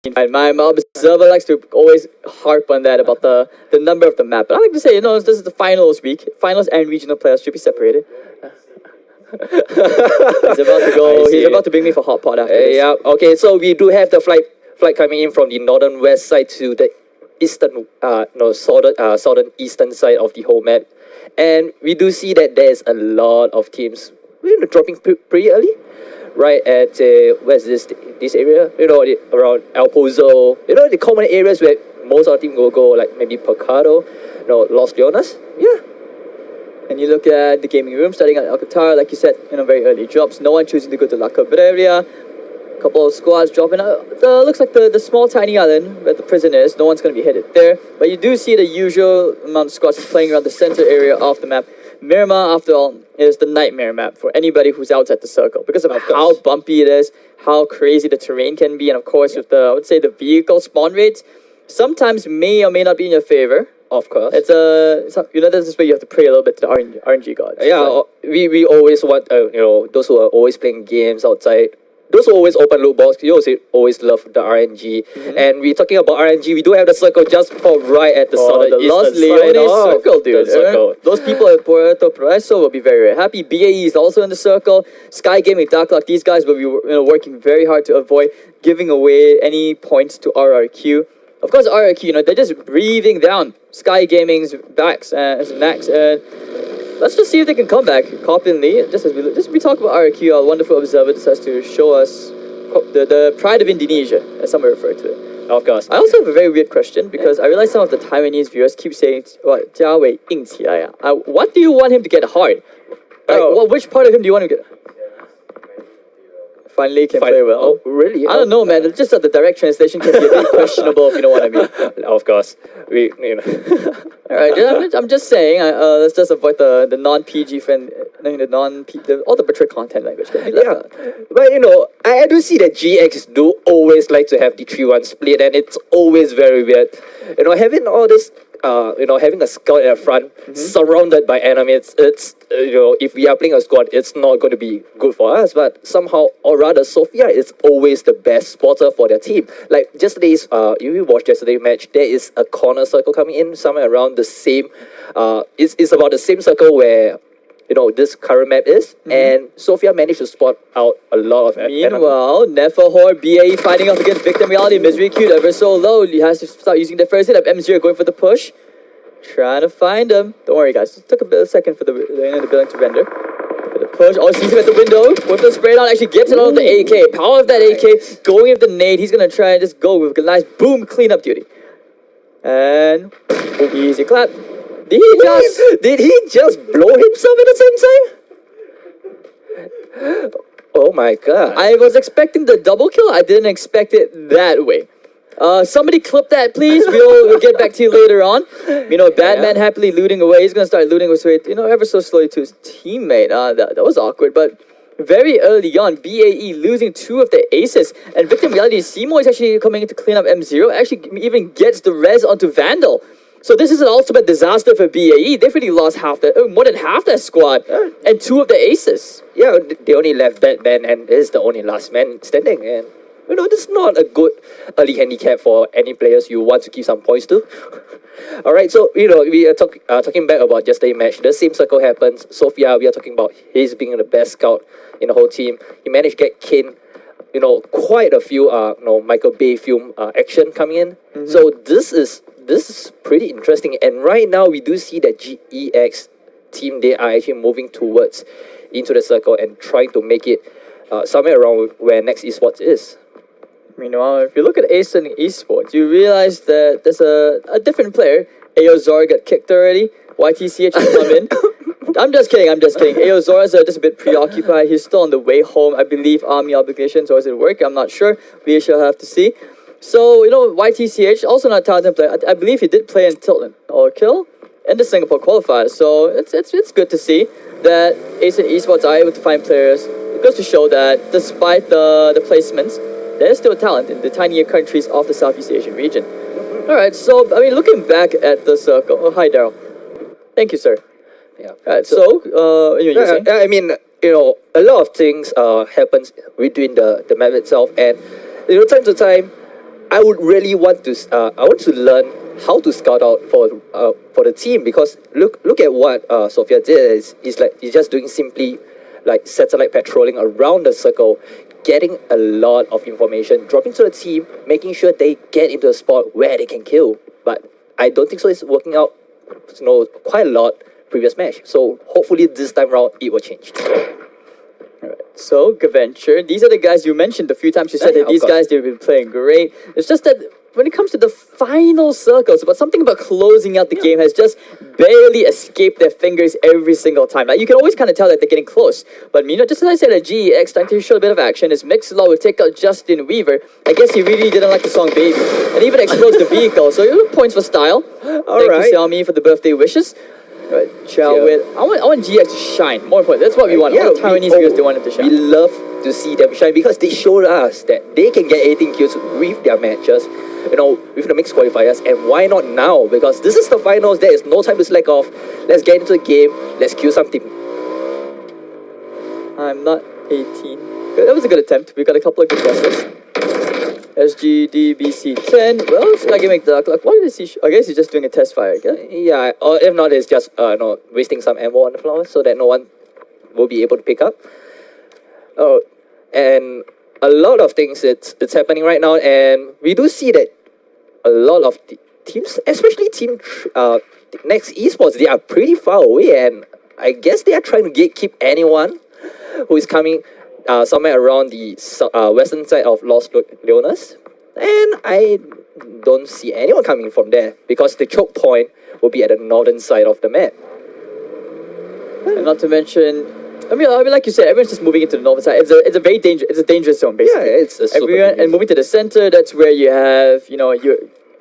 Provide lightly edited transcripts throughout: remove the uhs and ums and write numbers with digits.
And my observer likes to always harp on that about the number of the map. But I like to say, this is the finals week. Finals and regional playoffs should be separated. He's about to go. He's about to bring me for hot pot after this. Yeah. Okay. So we do have the flight coming in from the northern west side to the eastern, southern eastern side of the whole map, and we do see that there's a lot of teams, dropping pretty early. Right at where's this area? Around El Pozo. The common areas where most of the team will go, like maybe Pecado, Los Leonas. Yeah. And you look at the gaming room starting at Alcatara, like you said, very early drops. No one choosing to go to La Cabrera. Couple of squads dropping out. Looks like the small tiny island where the prison is. No one's going to be headed there. But you do see the usual amount of squads playing around the center area of the map. Miramar, after all, is the nightmare map for anybody who's outside the circle because of how bumpy it is, how crazy the terrain can be, and of course with I would say the vehicle spawn rates sometimes may or may not be in your favor. Of course. This is where you have to pray a little bit to the RNG gods. Yeah, we always want, those who are always playing games outside, those who always open loot box, you always love the RNG. Mm-hmm. And we're talking about RNG, we do have the circle just popped right at the southern Los Leones circle, dude. Circle. Those people at Puerto Progreso will be very, very happy. BAE is also in the circle. Sky Gaming, Dark Luck, these guys will be working very hard to avoid giving away any points to RRQ. Of course, RRQ, they're just breathing down Sky Gaming's backs as Max. Let's just see if they can come back. Coopinlee, just as we talk about RRQ, our wonderful observer decides to show us the pride of Indonesia, as some refer to it. Of course. I also have a very weird question because I realize some of the Taiwanese viewers keep saying, "What, Jia Wei 硬起来啊?" What do you want him to get hard? Which part of him do you want him to get? Finally can play well. Oh, really? I don't know, man. It's just that the direct translation can be a bit questionable, if you know what I mean. Of course. All right, I'm just saying, let's just avoid the non-PG friend, all the mature content language. Yeah, but I do see that GX do always like to have the 3-1 split, and it's always very weird. Having all this, having a scout at the front, surrounded by enemies, it's if we are playing a squad, it's not going to be good for us. But somehow, or rather, Sofia is always the best spotter for their team. Like yesterday's, if you watched yesterday's match, there is a corner circle coming in somewhere around the same. It's about the same circle where this current map is, and Sofia managed to spot out a lot of Meanwhile, Nephahor, BAE fighting off against Victim Reality, Misery Cute ever so low. He has to start using the first hit of M0 going for the push. Trying to find him. Don't worry, guys. It took a second for the building to render. For the push. Oh, sees him at the window. With the spray down, actually gets it out of the AK. Power of that AK. Going with the nade. He's going to try and just go with a nice boom cleanup duty. And easy clap. Did he just blow himself at the same time? Oh my god. I was expecting the double kill. I didn't expect it that way. Somebody clip that, please. We'll get back to you later on. Batman happily looting away. He's going to start looting his way, ever so slowly to his teammate. That was awkward, but very early on, BAE losing 2 of their aces. And Victim Reality, Seymour is actually coming in to clean up M0. Actually even gets the res onto Vandal. So this is an ultimate disaster for BAE. They've already lost more than half their squad and 2 of the aces. Yeah, they only left Batman and is the only last man standing. And this is not a good early handicap for any players you want to give some points to. All right, so we are talking back about yesterday's match. The same circle happens. Sofia, we are talking about his being the best scout in the whole team. He managed to get Kane, quite a few Michael Bay film action coming in. So this is pretty interesting. And right now we do see that GEX team, they are actually moving towards into the circle and trying to make it somewhere around where next eSports is. Meanwhile, if you look at Ace and eSports, you realize that there's a different player. Aozora got kicked already. YTCH has come in. I'm just kidding. Aozora's just a bit preoccupied. He's still on the way home. I believe army obligations, or is it work? I'm not sure. We shall have to see. So, YTCH, also not a talented player. I believe he did play in Tilton or Kill in the Singapore qualifiers. So it's good to see that Ace and eSports are able to find players. It goes to show that despite the placements, there's still talent in the tinier countries of the Southeast Asian region. Alright, so, looking back at the circle... Oh, hi, Daryl. Thank you, sir. Yeah. Alright, so you're saying? A lot of things happens between the map itself, and, time to time, I would really want to I want to learn how to scout out for the team, because look at what Sophia did. He's just doing simply like satellite patrolling around the circle, getting a lot of information, dropping to the team, making sure they get into a spot where they can kill. But I don't think so. It's working out, quite a lot previous match. So hopefully this time round it will change. So, Gaventure, these are the guys you mentioned a few times. You said that these guys, they've been playing great. It's just that when it comes to the final circles, but something about closing out the game has just barely escaped their fingers every single time. Like, you can always kind of tell that they're getting close. But, just as I said, at GEX, time to show a bit of action, is Mixlaw will take out Justin Weaver. I guess he really didn't like the song Baby. And even explodes the vehicle. So, points for style. Thank you, Xiaomi, for the birthday wishes. Right, I want GX to shine. More important, that's what we want. All the Taiwanese viewers, they want them to shine. We love to see them shine because they showed us that they can get 18 kills with their matches, with the mixed qualifiers. And why not now? Because this is the finals. There is no time to slack off. Let's get into the game. Let's kill something. I'm not 18. That was a good attempt. We got a couple of good guesses. SGDBC 10. Well, Strategi make the clock. What is he? I guess he's just doing a test fire. Okay? Yeah, or if not, it's just wasting some ammo on the floor so that no one will be able to pick up. Oh, and a lot of things it's happening right now, and we do see that a lot of teams, especially team next esports, they are pretty far away, and I guess they are trying to gatekeep anyone who is coming somewhere around the western side of Los Leones, and I don't see anyone coming from there because the choke point will be at the northern side of the map. And not to mention, like you said, everyone's just moving into the northern side. It's a very dangerous zone, basically. Yeah, it's a super everyone, and moving to the center, that's where you have your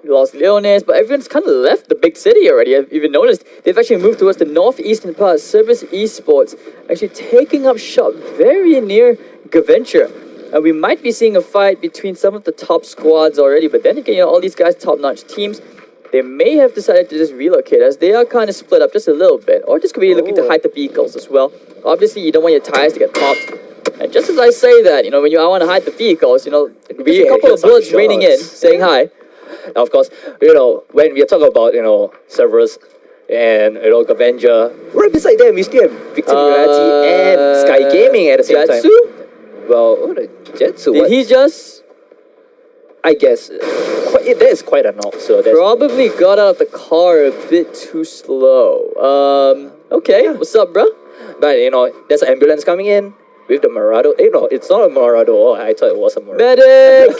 Los Leones, but everyone's kind of left the big city already. I've even noticed they've actually moved towards the northeastern part. Service eSports actually taking up shop very near Gaventure. And we might be seeing a fight between some of the top squads already, but then again, all these guys, top-notch teams, they may have decided to just relocate as they are kind of split up just a little bit, or just could be looking to hide the vehicles as well. Obviously, you don't want your tires to get popped. And just as I say that, when you want to hide the vehicles, there's a couple of bullets raining in, saying hi. Now, of course, when we talk about, servers and, Gavenger, right beside them, we still have Victim Reality and Sky Gaming at the same time. Well, Jetsu, did he just... I guess, that is quite a knock, so that's... Probably got out of the car a bit too slow. Okay, what's up, bro? But, there's an ambulance coming in with the Marado. It's not a Marado. Oh, I thought it was a Marado. Medic!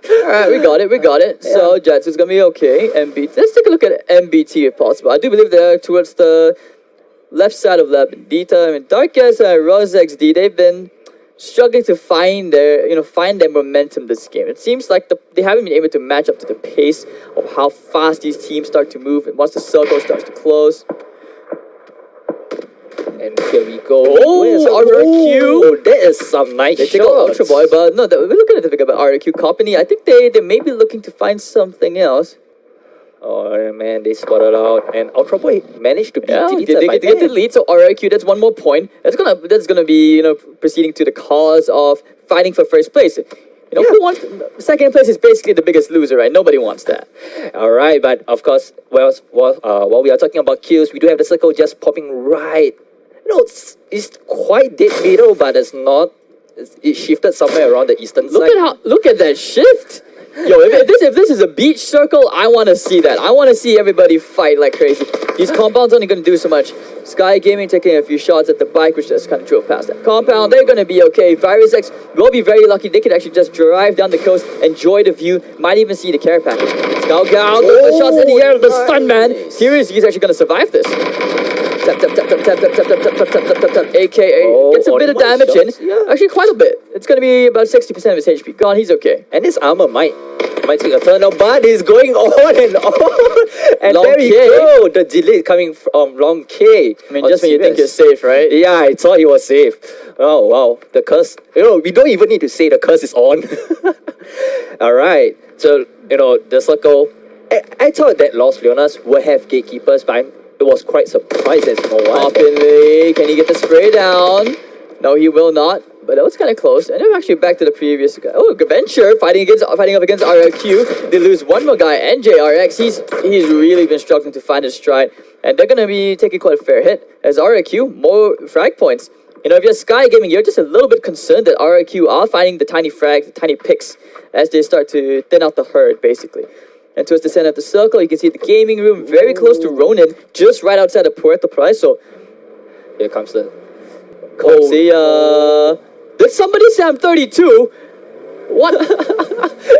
Alright, we got it. Yeah. So, Jetsu's gonna be okay. MBT. Let's take a look at MBT if possible. I do believe they're towards the left side of Lab Dita. Darkest and Rose XD, they've been struggling to find their momentum this game. It seems like they haven't been able to match up to the pace of how fast these teams start to move once the circle starts to close. And here we go. Oh, RRQ. That is some nice shots. They take out Ultra Boy, but no, we're looking at the figure about RRQ Coopinlee. I think they may be looking to find something else. Oh man, they spotted out, and Ultra Boy managed to beat they get the lead. So RRQ, that's one more point. That's gonna be proceeding to the cause of fighting for first place. Who wants second place is basically the biggest loser, right? Nobody wants that. All right, but of course, while we are talking about kills, we do have the circle just popping right. It's quite dead middle, but it's not. It shifted somewhere around the eastern side. Look at that shift. Yo, if this is a beach circle, I want to see that. I want to see everybody fight like crazy. These compounds only going to do so much. Sky Gaming taking a few shots at the bike, which just kind of drove past that compound. They're going to be okay. Virus X will be very lucky. They could actually just drive down the coast, enjoy the view, might even see the care package. Scout the shots in the air, the stun man. Seriously, he's actually going to survive this. Tap, tap, tap, tap, tap, tap, tap, tap, tap, tap, tap, tap, AKA gets a bit of damage in. Actually, quite a bit. It's going to be about 60% of his HP gone. He's okay. And his armor might take a turn now, but he's going on and on. And Long there we go. The delay coming from Long K. Just when you think you're safe, right? Yeah, I thought he was safe. Oh, wow. The curse. We don't even need to say the curse is on. All right. So, the circle. I thought that Los Leonas would have gatekeepers, but it was quite surprised as no one. Coopinlee, can he get the spray down? No, he will not. but that was kind of close. And they're actually back to the previous guy. Oh, Gaventure fighting up against RRQ. They lose one more guy, NJRX. He's really been struggling to find his stride, and they're gonna be taking quite a fair hit as RRQ more frag points. You know, if you're Sky Gaming, you're just a little bit concerned that RRQ are finding the tiny frags, the tiny picks, as they start to thin out the herd, basically. And towards the center of the circle, you can see the gaming room very close to Ronin, just right outside of Puerto Price. So Here comes the see, did somebody say I'm 32? What?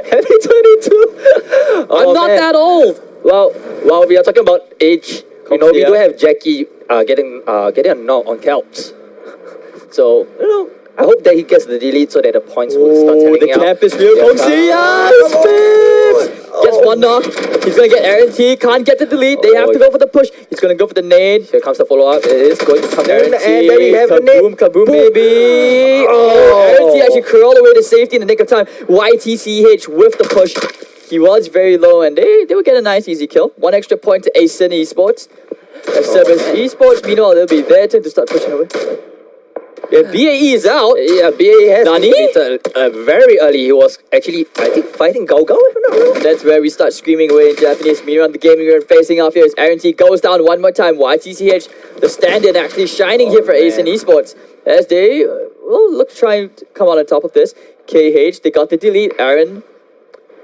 Heavy 22. I'm not that old. Well, while we are talking about age, you know, we Yeah. do have Jackie getting a knock on Kelps. So, you know, I hope that he gets the delete so that the points will start Oh, telling the out. camp is real, folks. Yes, Bibbs! Gets one knock. He's gonna get Aaron T. Can't get the delete. They have to go for the push. He's gonna go for the nade. Here comes the follow-up. It is going to come Aaron in, T. and there you have the Kaboom, nade. kaboom, Boom. baby. Oh. Aaron T. actually crawled away to safety in the nick of time. YTCH with the push. He was very low, and they will get a nice easy kill. One extra point to Asin eSports. As eSports, meanwhile, they'll be there to start pushing away. Yeah, BAE is out. Yeah, BAE has Nani? defeated, very early. He was actually, I think, fighting Gao Gao, if I'm not wrong. That's where we start screaming away in Japanese. Meanwhile, the gaming room facing off here as Aaron T goes down one more time. YTCH, the stand-in, actually shining here for Asin eSports. As they will look to try and come out on top of this. KH, they got the delete. Aaron,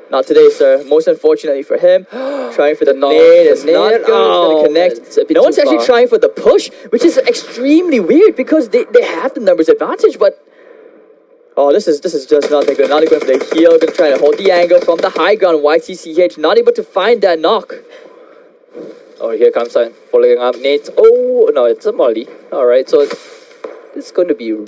not today, sir. Most unfortunately for him. Trying for the nade. It's not nade. going to connect. It's a bit No too one's actually far. trying for the push, which is extremely weird because they have the numbers advantage, but oh, this is just not that good. Not going for the heel. Going to try to hold the angle from the high ground. YTCH not able to find that knock. Oh, here comes following up Nate. Oh, no, it's a Molly. Alright, so it's going to be, you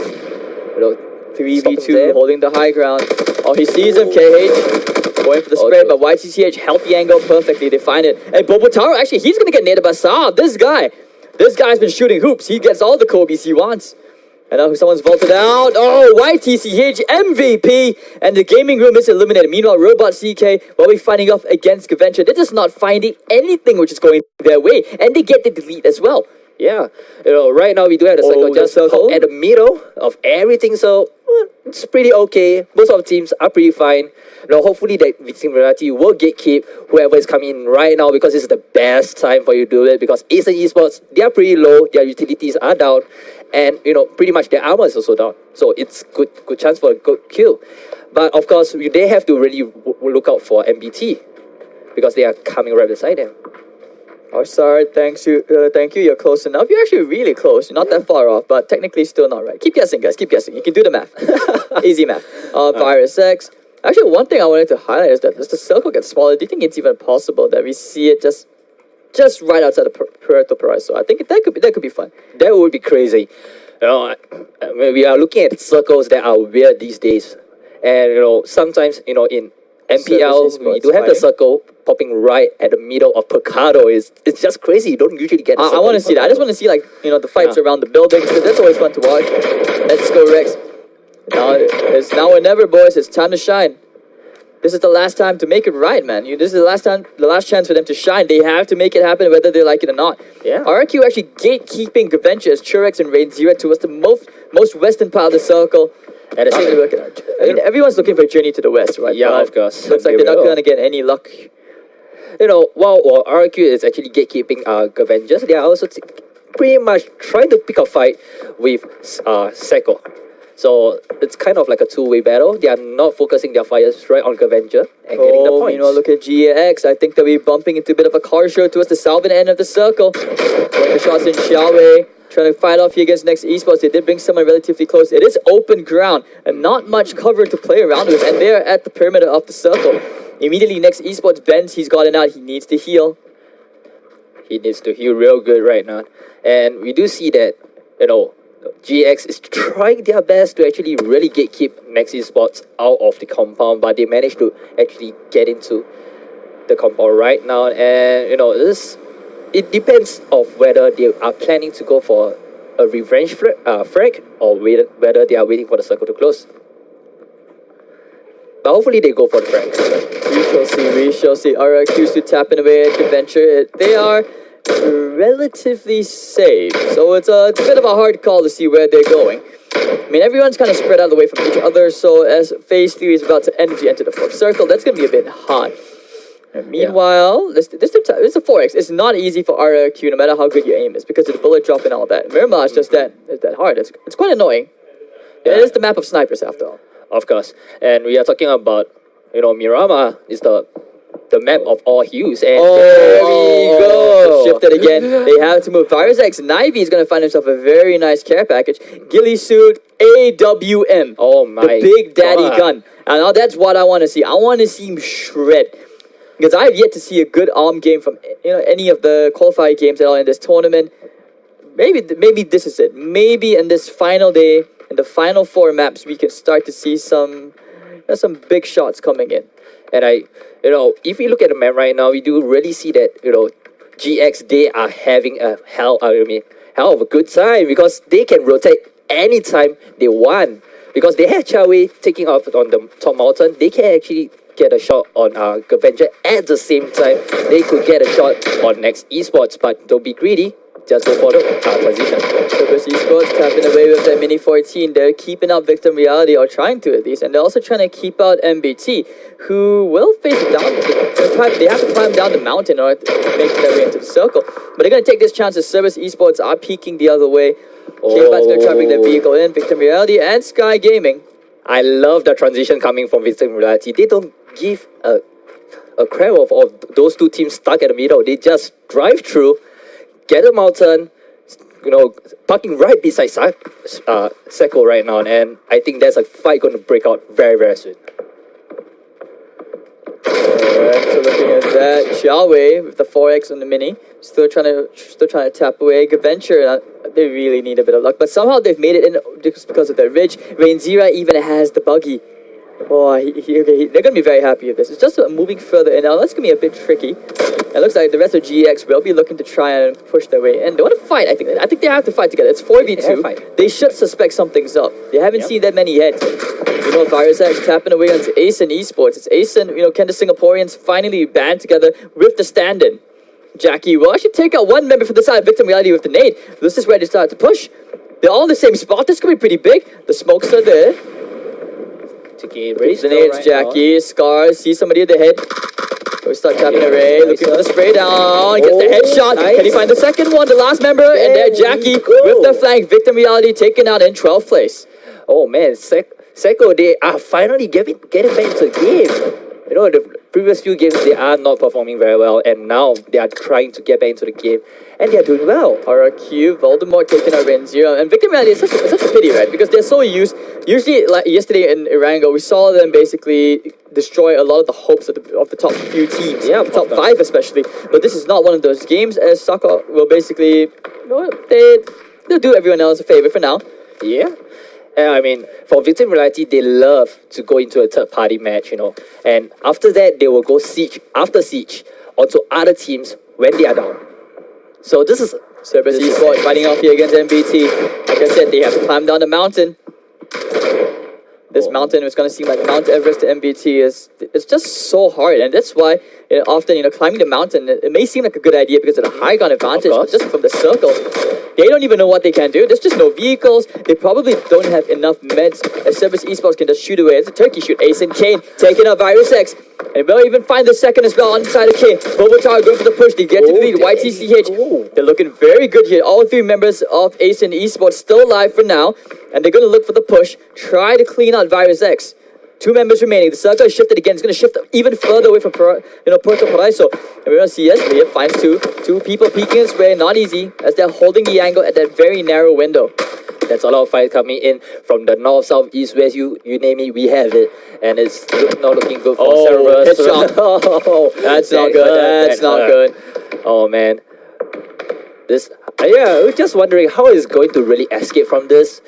know, 3v2 holding the high ground. Oh, he sees him. KH going for the spread, but YTCH held the angle perfectly. They find it. And Bobotaro, actually, he's going to get nated by Saab. This guy's been shooting hoops. He gets all the Kobe's he wants. And now someone's vaulted out. Oh, YTCH MVP. And the gaming room is eliminated. Meanwhile, Robot CK, while we're fighting off against Gaventure, they're just not finding anything which is going their way. And they get the delete as well. Yeah, you know, right now we do have the circle just at the middle of everything, so it's pretty okay. Most of the teams are pretty fine. You know, hopefully that Victim Variety will gatekeep whoever is coming in right now because it's the best time for you to do it because Asian eSports, they are pretty low, their utilities are down, and you know, pretty much their armor is also down. So it's good chance for a good kill. But of course, they have to really look out for MBT because they are coming right beside them. Oh, sorry, thank you, you're close enough. You're actually really close. You're not that far off, but technically still not right. Keep guessing, guys, keep guessing. You can do the math. Easy math. Virus X. Actually, one thing I wanted to highlight is that as the circle gets smaller, do you think it's even possible that we see it just right outside of Puerto Price? So I think that could be fun. That would be crazy. You know, we are looking at circles that are weird these days. And, you know, sometimes, you know, in MPL, we do have the circle popping right at the middle of Picado. It's just crazy. You don't usually get a circle. I want to see that. I just want to see, like, you know, the fights around the building, because that's always fun to watch. Let's go, Rex. Now, it's now or never, boys. It's time to shine. This is the last time to make it right, man. This is the last chance for them to shine. They have to make it happen whether they like it or not. Yeah. RQ actually gatekeeping Gaventure as Churex and Rain Zero towards the most western part of the circle. At the same time, I mean, everyone's looking for a journey to the west, right? Yeah, But of course. Looks like they're not going to get any luck. You know, while RQ is actually gatekeeping Gavengers, they are also pretty much trying to pick a fight with Seko. So it's kind of like a two-way battle. They are not focusing their fires right on Gavenger and getting the points. You know, look at GAX. I think they'll be bumping into a bit of a car show towards the southern end of the circle. Going the shots in Xiaowei. Trying to fight off here against Next Esports. They did bring someone relatively close. It is open ground and not much cover to play around with. And they're at the perimeter of the circle. Immediately, Next Esports bends. He's gotten out. He needs to heal. He needs to heal real good right now. And we do see that, you know, GX is trying their best to actually really gatekeep Next Esports out of the compound. But they managed to actually get into the compound right now. And, you know, it depends of whether they are planning to go for a revenge frag or whether they are waiting for the circle to close. But hopefully they go for the frag. We shall see. RQs to tapping away at Adventure. They are relatively safe. So it's a bit of a hard call to see where they're going. I mean, everyone's kind of spread out of the way from each other, so as phase 3 is about to end, as you enter the 4th circle, that's going to be a bit hard. And meanwhile, this is a 4x. It's not easy for RRQ, no matter how good your aim is, because of the bullet drop and all that. Miramar is just that hard. It's quite annoying. Yeah. It is the map of snipers, after all. Of course. And we are talking about, Miramar is the map of all hues. And there we go. Shifted again. They have to move. Virus X. Nivey is going to find himself a very nice care package. Ghillie suit AWM. Oh my The big daddy gun. And now that's what I want to see. I want to see him shred. Because I have yet to see a good arm game from any of the qualifier games at all in this tournament. Maybe this is it. Maybe in this final day, in the final 4 maps, we can start to see some big shots coming in. And if we look at the map right now, we do really see that, GX, they are having a hell of a good time, because they can rotate anytime they want. Because they have Chawe taking off on the top mountain, they can actually get a shot on Avenger at the same time. They could get a shot on next eSports, but don't be greedy. Just go for the transition. Cerberus eSports tapping away with their Mini 14. They're keeping out Victim Reality, or trying to at least, and they're also trying to keep out MBT, who will face it down. They have to climb down the mountain in order to make their way into the circle. But they're going to take this chance as Cerberus eSports are peeking the other way. K-Bat's going to try to bring their vehicle in. Victim Reality and Sky Gaming. I love the transition coming from Victim Reality. They don't give a crap of those two teams stuck at the middle. They just drive through, get a mountain, parking right beside Seko right now, and I think there's a fight going to break out very, very soon. Alright, so looking at that, Xiaowei with the 4x on the Mini, still trying to tap away. Gaventure, they really need a bit of luck, but somehow they've made it in just because of their ridge. Rainzira even has the buggy. Oh, they're going to be very happy with this. It's just moving further in. Now, that's going to be a bit tricky. It looks like the rest of GX will be looking to try and push their way in. They want to fight, I think. I think they have to fight together. It's 4v2. They should suspect something's up. They haven't seen that many heads. Virus X tapping away onto Ace and eSports. It's Ace and, can the Singaporeans finally band together with the stand-in? Jackie will actually take out one member from the side of Victim Reality with the nade. This is where they start to push. They're all in the same spot. This could be pretty big. The smokes are there. The nades, Jackie, Scar, see somebody at the head. We start tapping Array, looking for the spray down, gets the headshot. Nice. Can he find the second one, the last member? And there Jackie with the flank. Victim Reality taken out in 12th place. Oh man, Seko, they are finally getting back into the game. The previous few games, they are not performing very well, and now they are trying to get back into the game, and they are doing well. RRQ, Voldemort taking out Rain0, and Victim Reality is such a pity, right? Because they're so used. Usually, like yesterday in Irango, we saw them basically destroy a lot of the hopes of the top few teams, the top 5 especially. But this is not one of those games, as Saka will basically, they'll do everyone else a favor for now. Yeah. I mean, for Victim Reality, they love to go into a third-party match, and after that, they will go siege after siege onto other teams when they are down. So this is Cerberus eSports fighting off here against MBT. Like I said, they have to climb down the mountain. This mountain is going to seem like Mount Everest to MBT. It's just so hard, and that's why often climbing the mountain, it may seem like a good idea because of the high ground advantage, but just from the circle, they don't even know what they can do. There's just no vehicles. They probably don't have enough meds. As Cerberus eSports can just shoot away. It's a turkey shoot. Ace and Kane taking out Virus X. And we'll even find the second as well on the side of Kane. Bobotar going for the push. They get to the lead. YTCH. They're looking very good here. All 3 members of Ace and eSports still alive for now. And they're going to look for the push. Try to clean out Virus X. 2 members remaining. The circle is shifted again. It's going to shift even further away from Puerto Paraiso. And we're going to see, yes, Leah finds two people peeking his way. Not easy, as they're holding the angle at that very narrow window. There's a lot of fight coming in from the north, south, east, west. You name it, we have it. And it's not looking good for Cerberus. That's not good. That's not good. Oh, man. We're just wondering how he's going to really escape from this,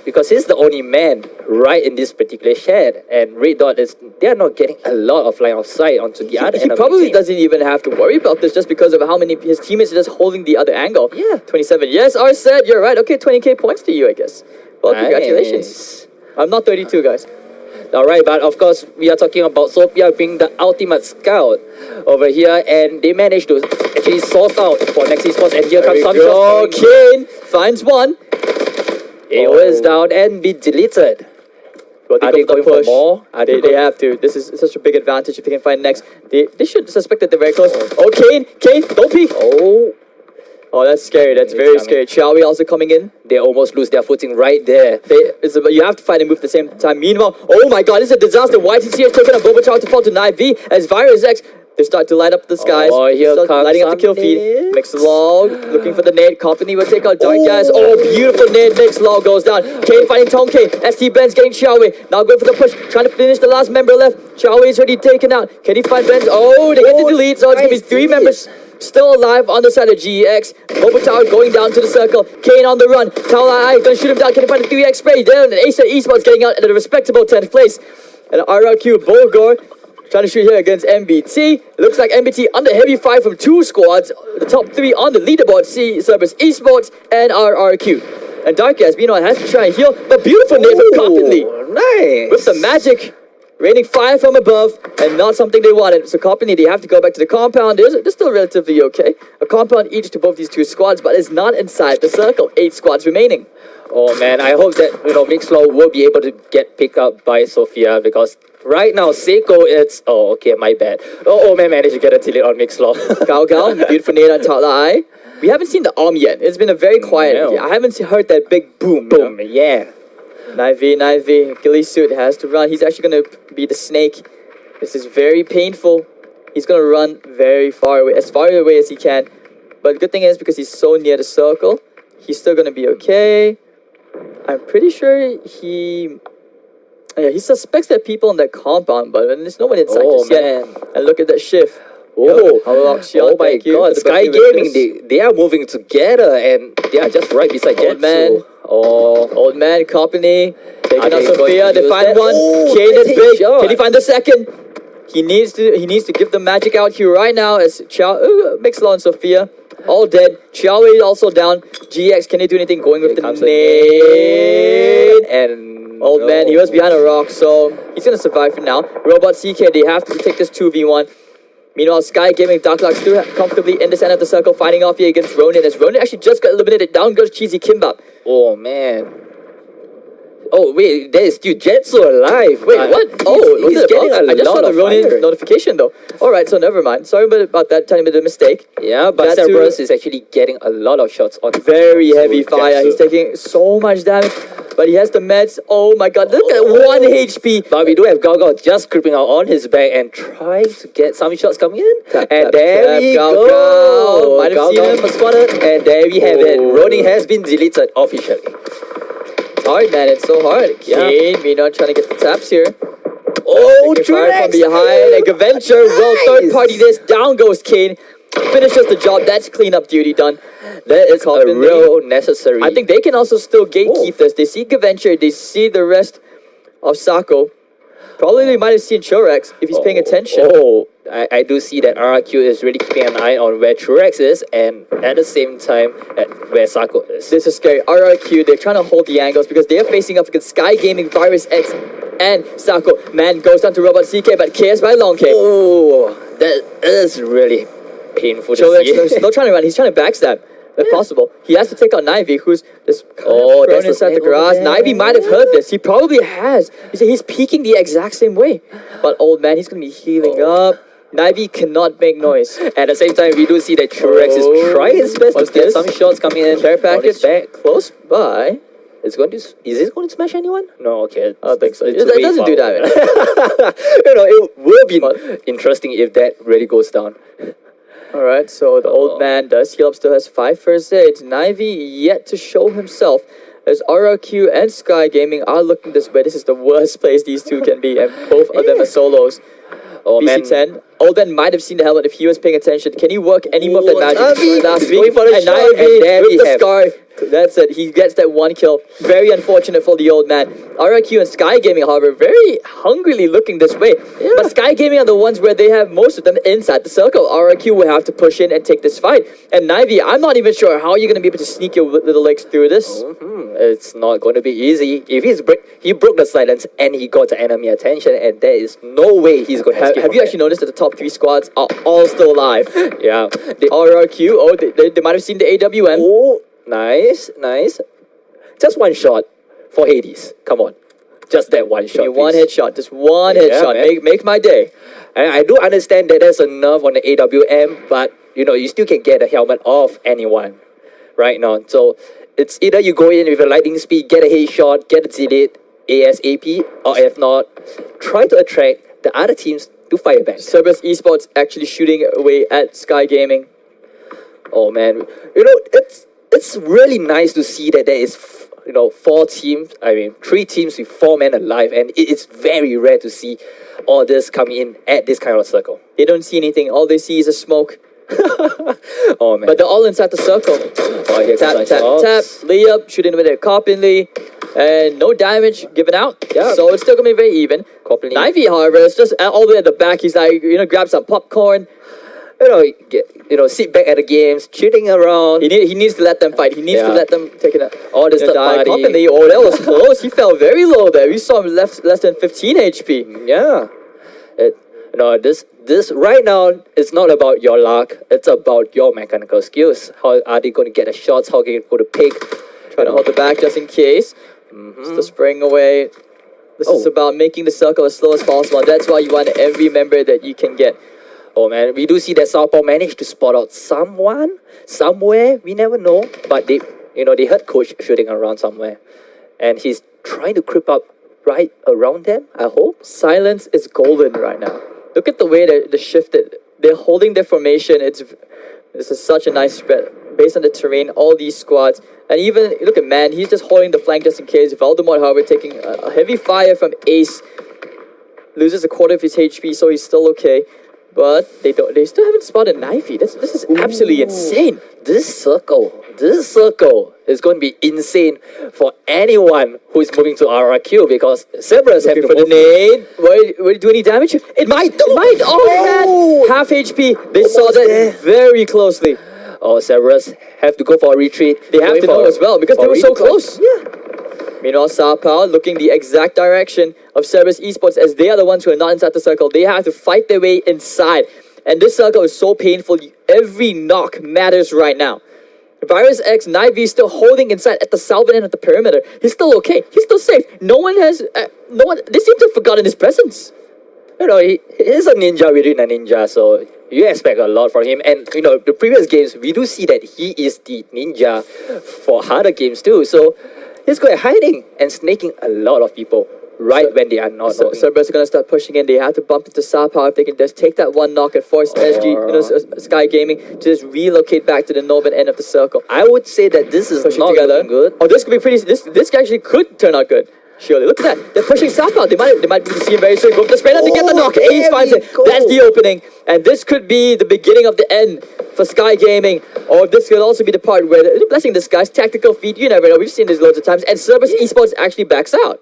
because he's the only man right in this particular shed, and Red Dot they are not getting a lot of line of sight onto the other end. He probably doesn't even have to worry about this just because of how many his teammates are just holding the other angle. Yeah, 27. Yes, Arset, you're right. Okay, 20k points to you, I guess. Well, congratulations. I'm not 32, guys. Alright, but of course, we are talking about Sophia being the ultimate scout over here, and they managed to actually source out for next eSports, and here comes some shots. Kane finds one. AO is down and be deleted. Well, Are they going for more? Are They going- have to. This is such a big advantage if they can find next. They should suspect that they're very close. Oh, Kane, don't peek. Oh, Oh, that's scary. That's It's very coming. scary. Xiaowei also coming in. they almost lose their footing right there. You have to fight and move at the same time. Meanwhile, oh my god, this is a disaster. YTC has taken a Bobatar to fall to Knight V as Virus X. They start to light up the skies. Oh, here Start comes lighting up the kill some feed. nades. Mix Log looking for the nade. Company will take out Dark Gas. Oh, beautiful nade. Mix Log goes down. Kane fighting Tonke. ST Benz getting Xiaowei. Now going for the push. Trying to finish the last member left. Xiaowei is already taken out. Can he find Benz? Oh, they get the delete. So it's going to be nice 3 delete. members still alive on the side of GX. Bobatar going down to the circle. Kane on the run. Taolai gonna shoot him down. Can he find a 3x spray? Down. And Ace eSports getting out at a respectable 10th place. And RRQ Bulgor trying to shoot here against MBT. Looks like MBT under heavy fire from 2 squads. The top 3 on the leaderboard. C Cerberus eSports and RRQ. And Darkaz, meanwhile, has to try and heal. But beautiful nade from Coopinlee. Nice. With the magic. Raining fire from above, and not something they wanted. So Company, they have to go back to the compound. They're still relatively okay. A compound each to both these 2 squads, but it's not inside the circle. 8 squads remaining. Oh man, I hope that Mixlaw will be able to get picked up by Sophia because right now Seiko it's okay, my bad. Oh man, managed to get a delete on Mixlaw. Gao, beautiful nade on Taolai. We haven't seen the arm yet. It's been a very quiet. No. I haven't heard that big boom. Yeah. Knight V. Ghillie Suit has to run. He's actually going to be the snake. This is very painful. He's going to run very far away, as far away as he can. But the good thing is, because he's so near the circle, he's still going to be okay. I'm pretty sure he suspects that people in that compound, but there's no one inside just yet. And look at that shift. Oh my thank you god, for the Sky birthday Gaming, wishes. they are moving together and they are just right beside Old Jetsu. man. Oh, Old man, Company, taking Are out they going Sophia. to They use find that? one. Oh, Kane is nice big. shot. Can he find the second? He needs to give the magic out here right now as Mixlaw and Sophia all dead. Xiaowei also down. GX, can he do anything going with Here the comes the nade? and Old man, he was behind a rock, so he's gonna survive for now. Robot CK, they have to take this 2v1. Meanwhile, Sky Gaming, Darklock still comfortably in the center of the circle, fighting off here against Ronin, as Ronin actually just got eliminated. Down goes Cheesy Kimbap. Oh man. Oh wait, there is still Jetsu alive. Wait, what? He's getting a I just saw lot the of Ronin fire. notification though. Alright, so never mind. Sorry about that tiny bit of mistake. Yeah, but Jetsu- Cerberus is actually getting a lot of shots on. Very heavy Jetsu. fire. He's taking so much damage, but he has the meds. Oh my god, look at 1 HP. But we do have Galgal just creeping out on his back and trying to get some shots coming in. Tap, and tap, there tap, we Gal, go. Gal. Might have seen him. was spotted. And there we have it. Oh. Ronin has been deleted officially. It's hard, man. It's so hard. Yeah. Kane, Mino trying to get the taps here. Oh, Taking fire from Truex. behind. And Gaventure will Nice. third party this. Down goes Kane. Finishes the job. That's cleanup duty done. That is a Coopinlee. real necessary. I think they can also still gatekeep this. They see Gaventure. They see the rest of Sako. Probably they might have seen Chorex if he's paying attention. Oh, I do see that RRQ is really keeping an eye on where Truex is and at the same time at where Sako is. This is scary. RRQ, they're trying to hold the angles because they are facing up against Sky Gaming, Virus X, and Sako. Man goes down to Robot CK, but KS by Long K. Oh, that is really painful to Chorex, see. no trying to run. He's trying to backstab. If possible. He has to take out Nivy, who's just Oh, thrown that's the inside the thing over grass. there. Nivy might have heard this. He probably has. He's peeking the exact same way. But old man, he's going to be healing up. Nivy cannot make noise. At the same time, we do see that Truex Oh, is trying his best what's to get this? some shots coming in. Care on his package back. close by. Is this going to smash anyone? No, okay. I don't think so. It way doesn't do far damage. away. It will be But- interesting if that really goes down. Alright, so the old man does heal up, still has 5 first aids. Nivy yet to show himself as RRQ and Sky Gaming are looking this way. This is the worst place these two can be, and both of them are solos. Oh man. BC10. Old man might have seen the helmet if he was paying attention. Can he work any more of that magic Na'Vi last going week? for the And shot, Na'Vi and there with we the have- scar. That's it. He gets that 1 kill. Very unfortunate for the old man. RRQ and Sky Gaming, however, very hungrily looking this way. But Sky Gaming are the ones where they have most of them inside the circle. RRQ will have to push in and take this fight. And Nivy, I'm not even sure how you're going to be able to sneak your little legs through this. It's not going to be easy. If he broke the silence and he got the enemy attention, and there is no way he's going to escape Have from you that. actually noticed that the top 3 squads are all still alive? Yeah. The RRQ, they might have seen the AWM. Oh, nice. just one shot for Hades. Come on. Just that one shot. One please. headshot, just one Yeah, headshot. man. Make my day. And I do understand that there's a nerf on the AWM, but you still can get a helmet off anyone right now. So it's either you go in with a lightning speed, get a headshot, get a delete ASAP, or if not, try to attract the other teams to fire back. Cerberus eSports actually shooting away at Sky Gaming. Oh man, it's really nice to see that there is 3 teams with 4 men alive, and it's very rare to see all this coming in at this kind of circle. They don't see anything. All they see is a smoke. Oh man. But they're all inside the circle. Oh, here Tap, comes tap, Cyclops. tap. Layup, shooting with a coopinlee. And no damage given out. Yeah. So it's still going to be very even. Coopinlee. Knivey, however, is just all the way at the back. He's like, grab some popcorn. Sit back at the games, cheating around. He needs to let them fight. He needs to let them take it out. All this third party. Coopinlee, oh, that was close. He fell very low there. We saw him less than 15 HP. Yeah. This right now, it's not about your luck. It's about your mechanical skills. How are they going to get the shots? How are they going to pick? Try to hold the back just in case. Still spraying away. This is about making the circle as slow as possible. And that's why you want every member that you can get. Oh man, we do see that Southpaw managed to spot out someone, somewhere, we never know. But they heard Coach shooting around somewhere. And he's trying to creep up right around them, I hope. Silence is golden right now. Look at the way they're shifted. They're holding their formation. This is such a nice spread. Based on the terrain, all these squads. And even, look at Man, he's just holding the flank just in case. Voldemort, however, taking a heavy fire from Ace. Loses a quarter of his HP, so he's still okay. But they still haven't spotted Knifey. This is absolutely insane. This circle is going to be insane for anyone who is moving to RRQ, because Cerberus have to For the move. nade, will it do any damage? It might. Oh, man, half HP. They saw that very closely. Oh, Cerberus have to go for a retreat. They have to know as well because they were so close. Yeah. Meanwhile, Sapao looking the exact direction of Cerberus eSports, as they are the ones who are not inside the circle. They have to fight their way inside. And this circle is so painful. Every knock matters right now. Virus X, Knivey is still holding inside at the southern end of the perimeter. He's still okay. He's still safe. They seem to have forgotten his presence. He is a ninja within a ninja, so you expect a lot from him. And, the previous games, we do see that he is the ninja for harder games too. So he's going hiding and snaking a lot of people when they are not knowing. Cerberus are going to start pushing in. They have to bump into Sapao if they can just take that one knock and force Sky Gaming to just relocate back to the northern end of the circle. I would say that this is Pushing not together. looking good. Oh, this could be pretty. This actually could turn out good. Surely, look at that. They're pushing Sapao. They might be able to see him very soon. Go for the spray. They get the knock. Ace finds it. That's the opening, and this could be the beginning of the end for Sky Gaming. Or this could also be the part where the blessing in disguise, tactical feat. You never know. We've seen this loads of times. And Cerberus eSports actually backs out.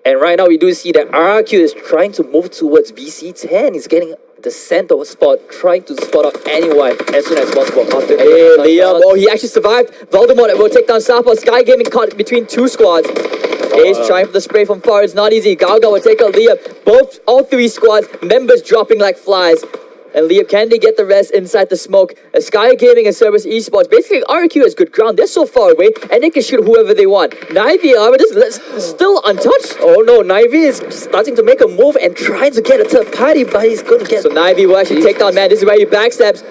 And right now we do see that RRQ is trying to move towards BC10. He's getting the center spot, trying to spot out anyone as soon as possible. Hey, Liam. Oh, he actually survived. Voldemort will take down Sapao. Sky Gaming caught between two squads. Ace trying for the spray from far. It's not easy. Galga will take out Liam. All three squads, members dropping like flies. And Liam, can they get the rest inside the smoke? Sky Gaming and Cerberus eSports. Basically, RQ has good ground. They're so far away, and they can shoot whoever they want. Knivey, however, is still untouched. Oh no, Knivey is starting to make a move and trying to get a third party, but he's going to get... So Knivey will actually take down Man. This is where he backstabs.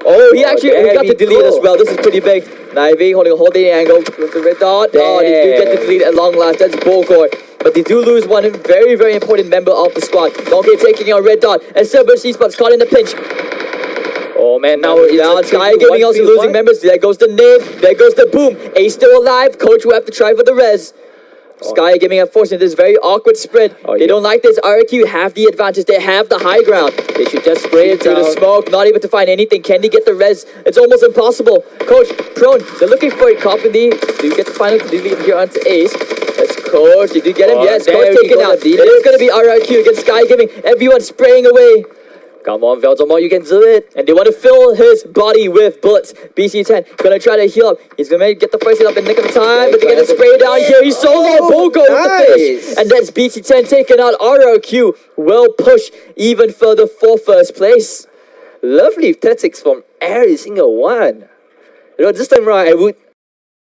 Oh, he got the delete as well. This is pretty big. Knivey holding a holding angle with the red dot. Oh, they do get the delete at long last. That's Bulgor. But they do lose one very, very important member of the squad. Donkey taking out red dot. And Cerberus eSports caught in the pinch. Oh man, now Sky Gaming also losing members. There goes the nade. There goes the boom. Ace still alive. Coach will have to try for the res. Sky Gaming are forcing this very awkward spread. They don't like this. RQ have the advantage. They have the high ground. They should just spray it through the smoke. Not able to find anything. Can they get the res? It's almost impossible. Coach, prone. They're looking for a coopinlee. Do you get the final delete here onto Ace? That's Coach. Did you get him? Yes, Coach taken out. It is going to be RQ against Sky Gaming. Everyone spraying away. Come on, Voldemort, you can do it. And they want to fill his body with bullets. BC10 gonna try to heal up. He's gonna get the first hit up in the nick of time, but they get the spray down here. He's solo Bogo with the finish. And that's BC10 taking out RRQ. Will push even further for first place. Lovely tactics from every single one. This time around,